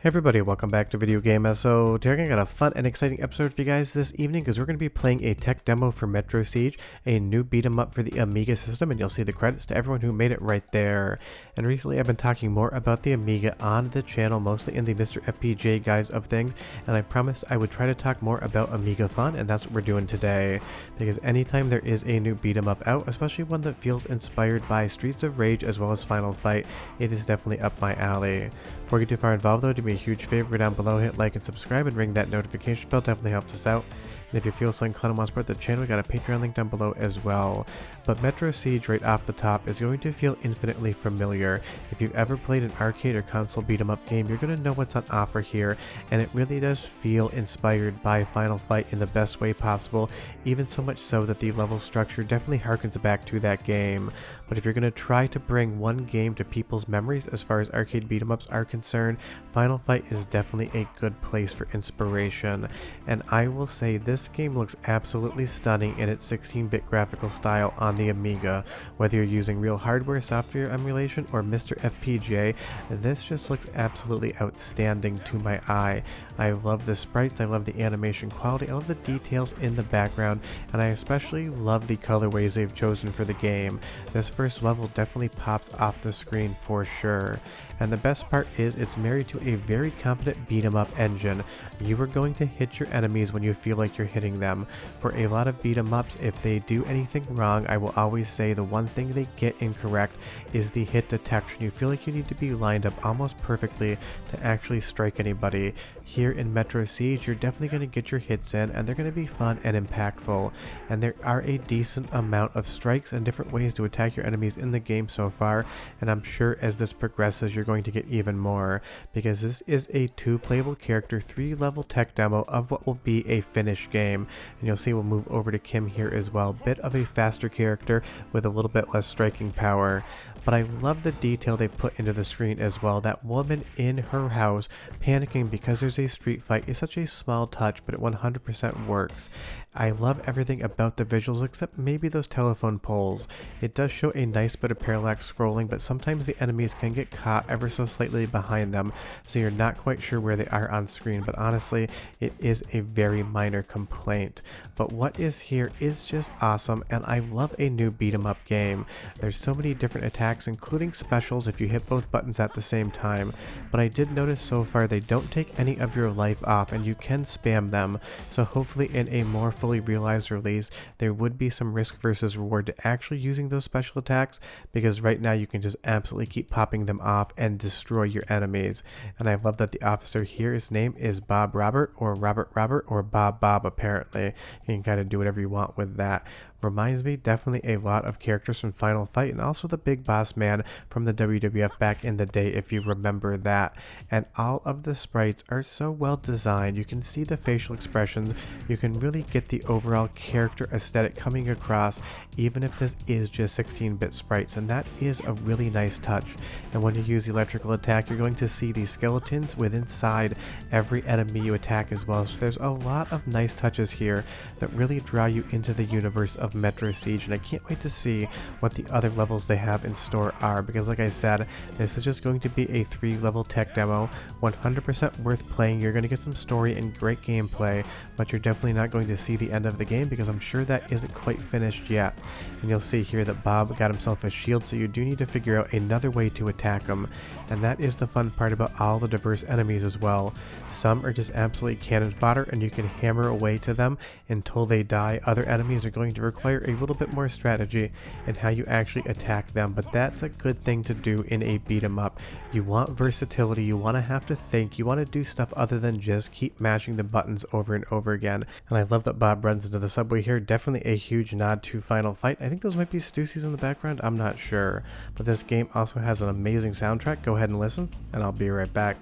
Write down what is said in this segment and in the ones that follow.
Hey everybody, welcome back to Video Game. So today I got a fun and exciting episode for you guys this evening because we're going to be playing a tech demo for Metro Siege, a new beat 'em up for the Amiga system, and you'll see the credits to everyone who made it right there. And recently I've been talking more about the Amiga on the channel, mostly in the MiSTer FPGA guise of things, and I promised I would try to talk more about Amiga fun, and that's what we're doing today. Because anytime there is a new beat 'em up out, especially one that feels inspired by Streets of Rage as well as Final Fight, it is definitely up my alley. Before we get too far involved though, do me a huge favor, go down below, hit like and subscribe, and ring that notification bell, definitely helps us out. And if you feel so inclined and want to support the channel, we got a Patreon link down below as well. But Metro Siege right off the top is going to feel infinitely familiar. If you've ever played an arcade or console beat 'em up game, you're going to know what's on offer here, and it really does feel inspired by Final Fight in the best way possible, even so much so that the level structure definitely harkens back to that game. But if you're going to try to bring one game to people's memories as far as arcade beat 'em ups are concerned, Final Fight is definitely a good place for inspiration. And I will say this game looks absolutely stunning in its 16-bit graphical style on the Amiga. Whether you're using real hardware, software emulation, or MiSTer FPGA, this just looks absolutely outstanding to my eye. I love the sprites, I love the animation quality, I love the details in the background, and I especially love the colorways they've chosen for the game. This first level definitely pops off the screen for sure. And the best part is it's married to a very competent beat 'em up engine. You are going to hit your enemies when you feel like you're hitting them. For a lot of beat 'em ups, if they do anything wrong, I will always say the one thing they get incorrect is the hit detection. You feel like you need to be lined up almost perfectly to actually strike anybody. Here in Metro Siege, you're definitely going to get your hits in, and they're going to be fun and impactful. And there are a decent amount of strikes and different ways to attack your enemies in the game so far, and I'm sure as this progresses you're going to get even more, because this is a 2 playable character 3 level tech demo of what will be a finished game. And you'll see we'll move over to Kim here as well, bit of a faster character with a little bit less striking power. But I love the detail they put into the screen as well. That woman in her house panicking because there's a street fight is such a small touch, but it 100% works. I love everything about the visuals except maybe those telephone poles. It does show a nice bit of parallax scrolling, but sometimes the enemies can get caught ever so slightly behind them, so you're not quite sure where they are on screen, but honestly, it is a very minor complaint. But what is here is just awesome, and I love a new beat 'em up game. There's so many different attacks, including specials if you hit both buttons at the same time, but I did notice so far they don't take any of your life off, and you can spam them, so hopefully in a more fully realized release there would be some risk versus reward to actually using those special attacks, because right now you can just absolutely keep popping them off and destroy your enemies. And I love that the officer here, his name is Bob Robert, or Robert or Bob apparently. You can kind of do whatever you want with that. Reminds me definitely a lot of characters from Final Fight, and also the Big Boss Man from the WWF back in the day, if you remember that. And all of the sprites are so well designed. You can see the facial expressions, you can really get the overall character aesthetic coming across, even if this is just 16-bit sprites, and that is a really nice touch. And when you use the electrical attack, you're going to see these skeletons within inside every enemy you attack as well. So there's a lot of nice touches here that really draw you into the universe of Metro Siege, and I can't wait to see what the other levels they have in store are, because like I said, this is just going to be a 3 level tech demo, 100% worth playing. You're going to get some story and great gameplay, but you're definitely not going to see the end of the game, because I'm sure that isn't quite finished yet. And you'll see here that Bob got himself a shield, so you do need to figure out another way to attack him, and that is the fun part about all the diverse enemies as well. Some are just absolutely cannon fodder, and you can hammer away to them until they die. Other enemies are going to require a little bit more strategy in how you actually attack them, but that's a good thing to do in a beat 'em up. You want versatility, you want to have to think, you want to do stuff other than just keep mashing the buttons over and over again. And I love that Bob runs into the subway here, definitely a huge nod to Final Fight. I think those might be Stussies in the background, I'm not sure. But this game also has an amazing soundtrack. Go ahead and listen, and I'll be right back.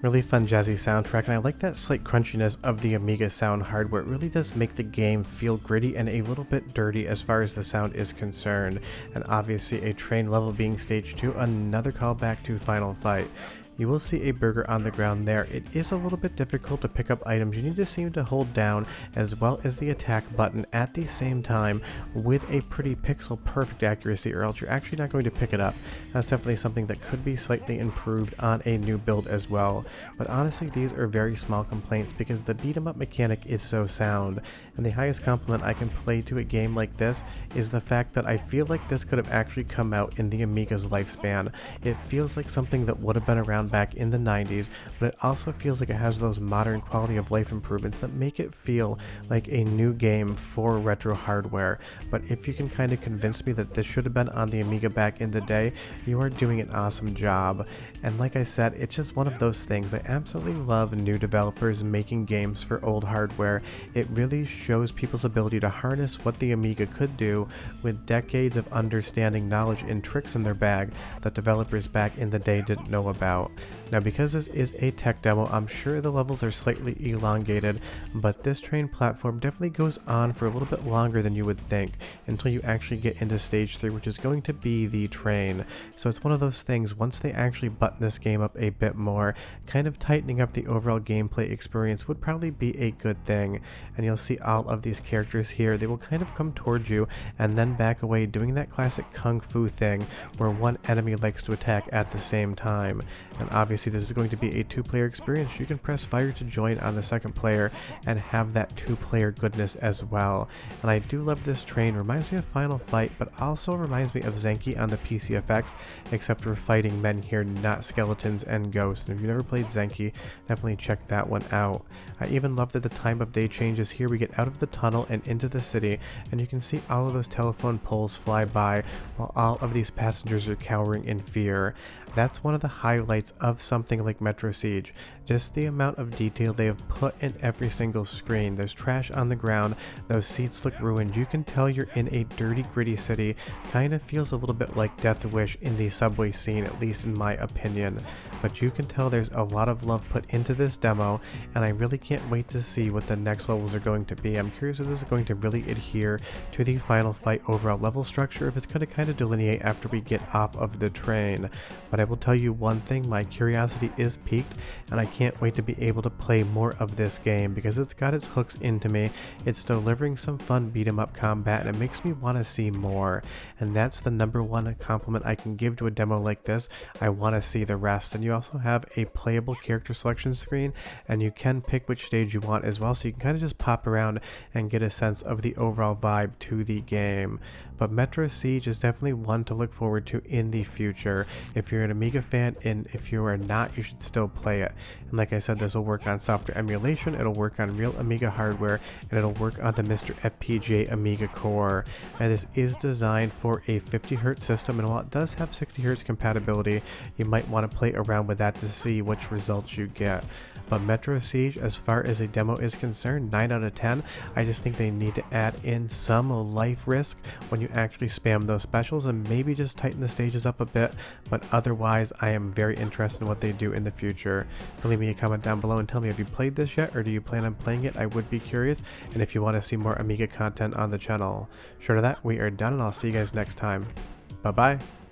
Really fun jazzy soundtrack, and I like that slight crunchiness of the Amiga sound hardware. It really does make the game feel gritty and a little bit dirty as far as the sound is concerned. And obviously a train level being stage 2, another callback to Final Fight. You will see a burger on the ground there. It is a little bit difficult to pick up items. You need to seem to hold down as well as the attack button at the same time with a pretty pixel perfect accuracy, or else you're actually not going to pick it up. That's definitely something that could be slightly improved on a new build as well. But honestly, these are very small complaints because the beat 'em up mechanic is so sound. And the highest compliment I can play to a game like this is the fact that I feel like this could have actually come out in the Amiga's lifespan. It feels like something that would have been around back in the 90s, but it also feels like it has those modern quality of life improvements that make it feel like a new game for retro hardware. But if you can kind of convince me that this should have been on the Amiga back in the day, you are doing an awesome job. And like I said, it's just one of those things. I absolutely love new developers making games for old hardware. It really shows people's ability to harness what the Amiga could do with decades of understanding, knowledge, and tricks in their bag that developers back in the day didn't know about. Now, because this is a tech demo, I'm sure the levels are slightly elongated, but this train platform definitely goes on for a little bit longer than you would think until you actually get into stage 3, which is going to be the train. So it's one of those things, once they actually button this game up a bit more, kind of tightening up the overall gameplay experience would probably be a good thing. And you'll see all of these characters here, they will kind of come towards you and then back away, doing that classic kung fu thing where one enemy likes to attack at the same time. And obviously this is going to be a 2-player experience. You can press fire to join on the second player and have that 2-player goodness as well. And I do love this train. Reminds me of Final Fight, but also reminds me of Zenki on the PCFX, except we're fighting men here, not skeletons and ghosts. And if you've never played Zenki, definitely check that one out. I even love that the time of day changes here. We get out of the tunnel and into the city, and you can see all of those telephone poles fly by while all of these passengers are cowering in fear. That's one of the highlights of something like Metro Siege, just the amount of detail they have put in every single screen. There's trash on the ground, those seats look ruined, you can tell you're in a dirty, gritty city. Kind of feels a little bit like Death Wish in the subway scene, at least in my opinion. But you can tell there's a lot of love put into this demo, and I really can't wait to see what the next levels are going to be. I'm curious if this is going to really adhere to the Final Fight overall level structure, if it's going to kind of delineate after we get off of the train. But I will tell you one thing, my curiosity is piqued, and I can't wait to be able to play more of this game because it's got its hooks into me. It's delivering some fun beat 'em up combat, and it makes me want to see more. And that's the number one compliment I can give to a demo like this. I want to see the rest. And you also have a playable character selection screen, and you can pick which stage you want as well, so you can kind of just pop around and get a sense of the overall vibe to the game. But Metro Siege is definitely one to look forward to in the future. If you're an Amiga fan, and if you are not, you should still play it. And like I said, this will work on software emulation, it'll work on real Amiga hardware, and it'll work on the MiSTer FPGA Amiga core. And this is designed for a 50Hz system, and while it does have 60Hz compatibility, you might want to play around with that to see which results you get. But Metro Siege, as far as a demo is concerned, 9 out of 10. I just think they need to add in some life risk when you actually spam those specials, and maybe just tighten the stages up a bit. But otherwise, I am very interested in what they do in the future. Leave me a comment down below and tell me, have you played this yet, or do you plan on playing it? I would be curious, and if you want to see more Amiga content on the channel. Short of that, we are done, and I'll see you guys next time. Bye bye.